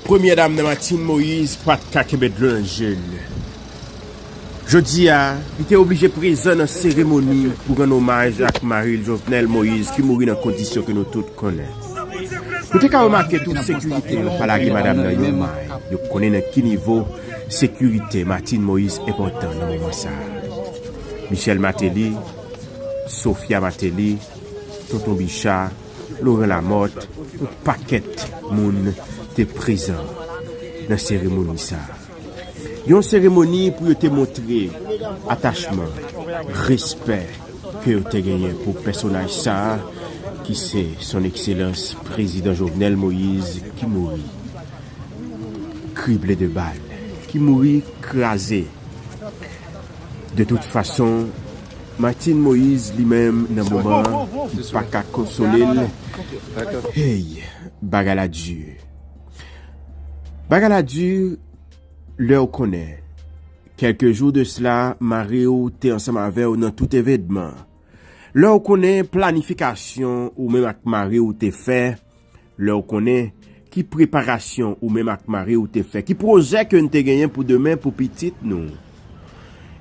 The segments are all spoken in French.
Première dame de Martine Moïse, pas de kakebe de l'angel. Jodi a, il était obligé de présent dans la cérémonie pour un hommage à Marie Jovenel Moïse qui mourit dans les conditions que nous tous connaissons. Nous avons remarqué toute sécurité, nous pas la madame dans le mail. Nous connaissons à quel niveau sécurité Martine Moïse est important dans le moment ça. Michel Matéli, Sophia Matéli, Tonton Bichard, Laurent Lamotte, tout paquet moun te présent dans la cérémonie ça. Une cérémonie pour te montrer attachement, respect que tu as gagné pour le personnage ça, qui c'est son excellence président Jovenel Moïse qui mourit criblé de balles, qui mourit crasé. De toute façon, Martine Moïse lui-même dans le moment qui pas qu'à consoler, hey, bagala dur. Bagala dur, l'heure connaît. Quelques jours de cela, Mario était ensemble avec eux dans tout événement. L'heure connaît planification ou même avec Mario t'es fait. L'heure connaît qui préparation ou même avec Mario t'es fait. Qui projet que nous t'es gagné pour demain pour petite nous.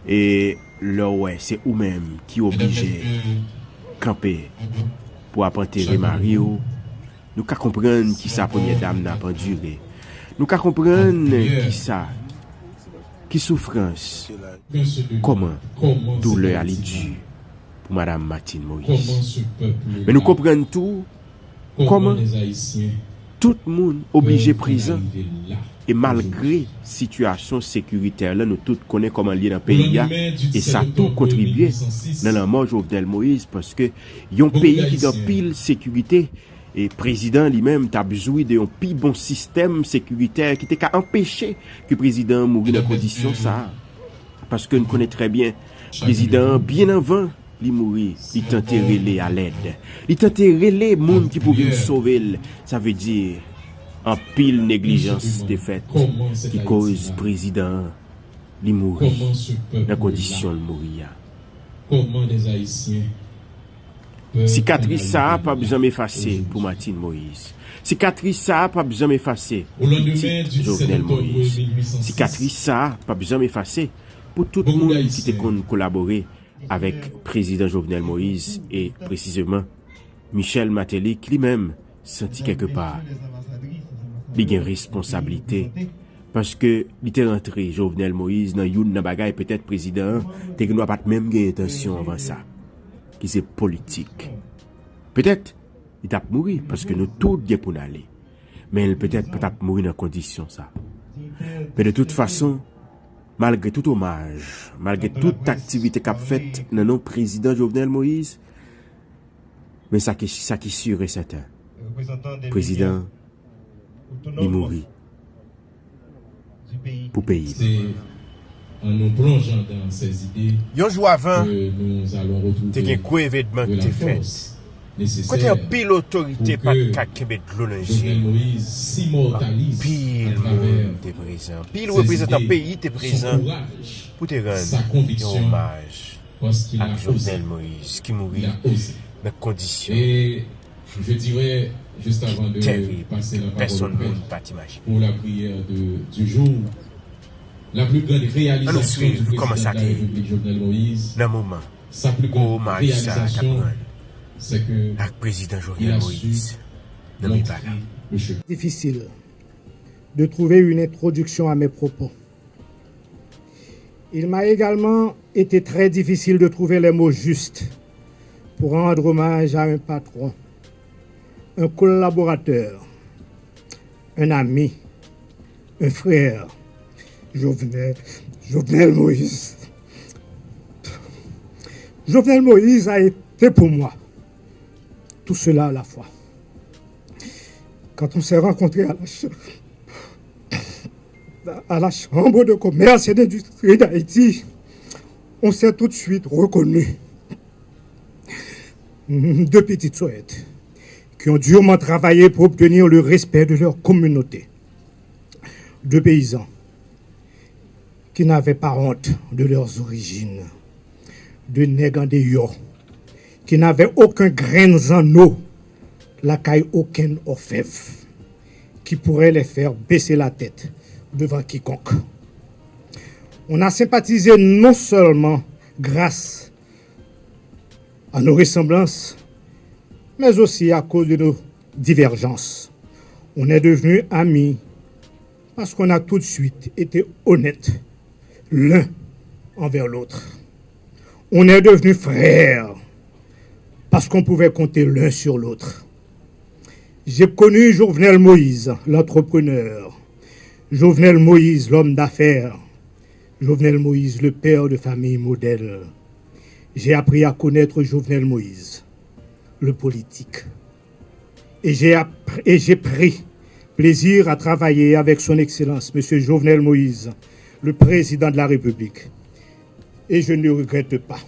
Et là ouais, c'est ou même qui obligé camper pour apprendre Mario. Nous qu'à comprendre qui sa première dame n'a pas duré. Nous qu'à comprendre qui ça, qui souffrance, comment douleur a dû pour Madame Martine Moïse. Mais nous comprenons tout, comment tout le monde obligé présent. Et malgré situation sécuritaire là, nous tous connaissons comment lier dans le pays et ça a tout contribué dans la mort de Jovenel Moïse parce que y a un pays qui a pile sécurité. Et le président lui-même t'a besoin d'un plus bon système sécuritaire qui t'a empêché que le président mourir dans condition ça. Parce que nous connaissons très bien, le président, bien avant, il mourit, il tentait relais à l'aide. Il tentait relais monde qui pouvait le sauver. Ça veut dire, en pile négligence des faits qui cause le président, il mourit dans condition de mourir. Comment les Haïtiens cicatrice ça pas besoin m'effacer pour Martine Moïse. Cicatrice ça pas besoin m'effacer pour petit Jovenel Moïse. Cicatrice ça pas besoin m'effacer pour tout le monde qui était collaboré avec président Jovenel Moïse et précisément Michel Matéli qui lui-même senti quelque part il y a une responsabilité parce que il était rentré Jovenel Moïse dans une bagaille peut-être président t'es que nous pas même gain intention avant ça. Qui c'est politique. Peut-être, il t'a mouru parce que nous tous bien pour aller. Mais il peut-être pas mourir dans condition ça. Mais de toute façon, malgré tout hommage, malgré toute activité qu'a faite dans nos président Jovenel Moïse, mais ça qui est sûr et certain. Président, il mourit pour pays. En nous plongeant dans ces idées, un jour avant, nous allons retrouver quoi événement qui t'es fait. Côté un pile autorité pas de Kakebe de l'Olongé. Moïse s'immortalise pile monde t'es présent. Pile représentant pays t'es présent pour te rendre un hommage à Jovenel Moïse qui mourit dans conditions. Et je dirais, juste avant de passer la parole pour la prière du jour, la plus grande réalisation du président de la République Jovenel Moïse, sa plus grande réalisation, c'est que le président Jovenel Moïse difficile de trouver une introduction à mes propos. Il m'a également été très difficile de trouver les mots justes pour rendre hommage à un patron, un collaborateur, un ami, un frère, Jovenel Moïse. Jovenel Moïse a été pour moi tout cela à la fois. Quand on s'est rencontrés à la Chambre de commerce et d'industrie d'Haïti, on s'est tout de suite reconnus. Deux petites souhaits qui ont durement travaillé pour obtenir le respect de leur communauté. Deux paysans qui n'avaient pas honte de leurs origines, de nègres de yo, qui n'avaient aucun grain en eau, la caille aucun orfèvre, qui pourrait les faire baisser la tête devant quiconque. On a sympathisé non seulement grâce à nos ressemblances, mais aussi à cause de nos divergences. On est devenus amis parce qu'on a tout de suite été honnêtes l'un envers l'autre. On est devenus frères parce qu'on pouvait compter l'un sur l'autre. J'ai connu Jovenel Moïse, l'entrepreneur, Jovenel Moïse, l'homme d'affaires, Jovenel Moïse, le père de famille modèle. J'ai appris à connaître Jovenel Moïse, le politique. Et j'ai pris plaisir à travailler avec son Excellence, M. Jovenel Moïse, le président de la République. Et je ne le regrette pas.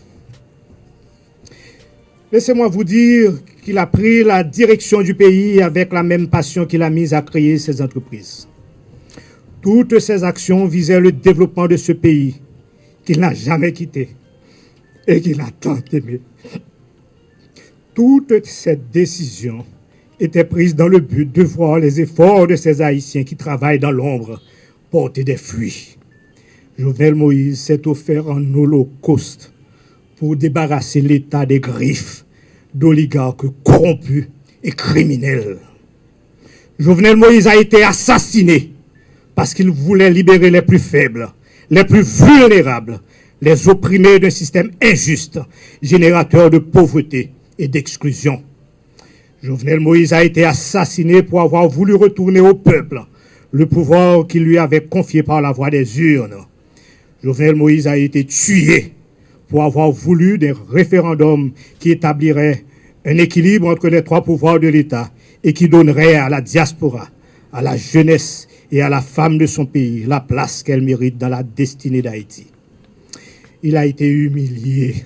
Laissez-moi vous dire qu'il a pris la direction du pays avec la même passion qu'il a mise à créer ses entreprises. Toutes ces actions visaient le développement de ce pays qu'il n'a jamais quitté et qu'il a tant aimé. Toutes ces décisions étaient prises dans le but de voir les efforts de ces Haïtiens qui travaillent dans l'ombre porter des fruits. Jovenel Moïse s'est offert en holocauste pour débarrasser l'État des griffes d'oligarques corrompus et criminels. Jovenel Moïse a été assassiné parce qu'il voulait libérer les plus faibles, les plus vulnérables, les opprimés d'un système injuste, générateur de pauvreté et d'exclusion. Jovenel Moïse a été assassiné pour avoir voulu retourner au peuple le pouvoir qu'il lui avait confié par la voie des urnes. Jovenel Moïse a été tué pour avoir voulu des référendums qui établiraient un équilibre entre les trois pouvoirs de l'État et qui donneraient à la diaspora, à la jeunesse et à la femme de son pays la place qu'elle mérite dans la destinée d'Haïti. Il a été humilié,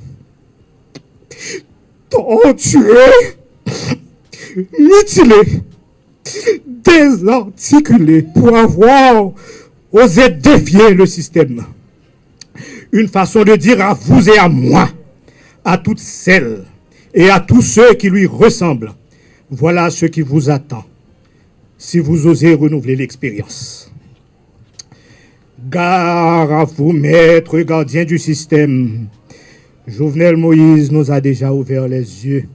torturé, mutilé, désarticulé pour avoir osé défier le système. Une façon de dire à vous et à moi, à toutes celles et à tous ceux qui lui ressemblent, voilà ce qui vous attend si vous osez renouveler l'expérience. Gare à vous, maîtres gardiens du système. Jovenel Moïse nous a déjà ouvert les yeux.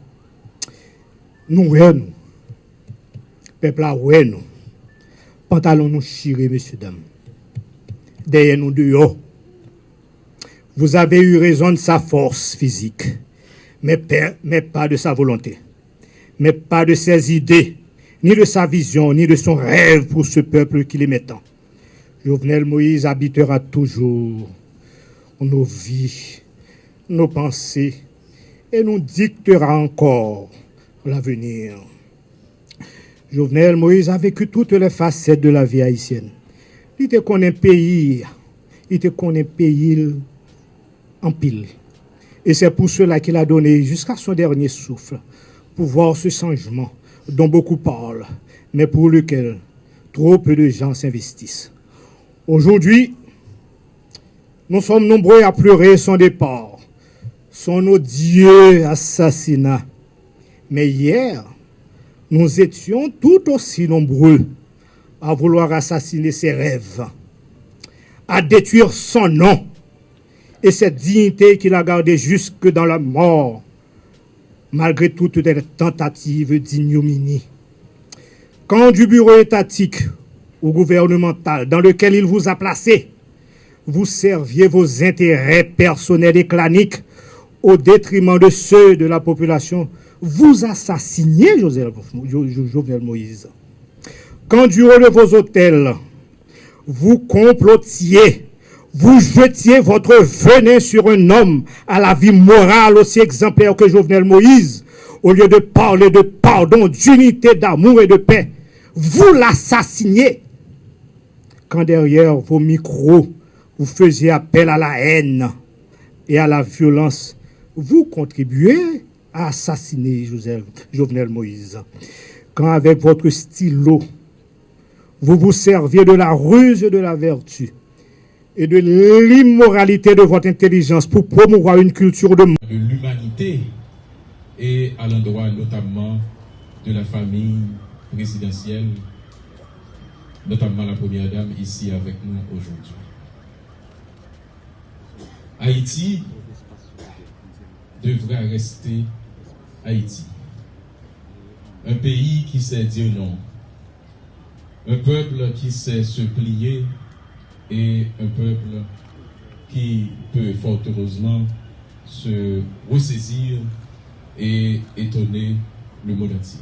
Nous, nous. Peuple à nous. Pantalon nous chiré, messieurs, dames. Derrière nous dehors. Vous avez eu raison de sa force physique, mais pas de sa volonté, mais pas de ses idées, ni de sa vision, ni de son rêve pour ce peuple qu'il aimait tant. Jovenel Moïse habitera toujours nos vies, nos pensées, et nous dictera encore l'avenir. Jovenel Moïse a vécu toutes les facettes de la vie haïtienne. Il te connaît pays, en pile. Et c'est pour cela qu'il a donné jusqu'à son dernier souffle pour voir ce changement dont beaucoup parlent, mais pour lequel trop peu de gens s'investissent. Aujourd'hui, nous sommes nombreux à pleurer son départ, son odieux assassinat. Mais hier, nous étions tout aussi nombreux à vouloir assassiner ses rêves, à détruire son nom et cette dignité qu'il a gardée jusque dans la mort, malgré toutes les tentatives d'ignominie. Quand du bureau étatique ou gouvernemental dans lequel il vous a placé, vous serviez vos intérêts personnels et claniques au détriment de ceux de la population, vous assassiniez Jovenel Moïse. Quand du haut de vos hôtels, vous complotiez, vous jetiez votre venin sur un homme à la vie morale aussi exemplaire que Jovenel Moïse, au lieu de parler de pardon, d'unité, d'amour et de paix, vous l'assassiniez. Quand derrière vos micros, vous faisiez appel à la haine et à la violence, vous contribuez à assassiner Jovenel Moïse. Quand avec votre stylo, vous vous serviez de la ruse et de la vertu et de l'immoralité de votre intelligence pour promouvoir une culture de l'humanité et à l'endroit notamment de la famille présidentielle notamment la première dame ici avec nous aujourd'hui. Haïti devra rester Haïti. Un pays qui sait dire non. Un peuple qui sait se plier et un peuple qui peut fort heureusement se ressaisir et étonner le monde entier.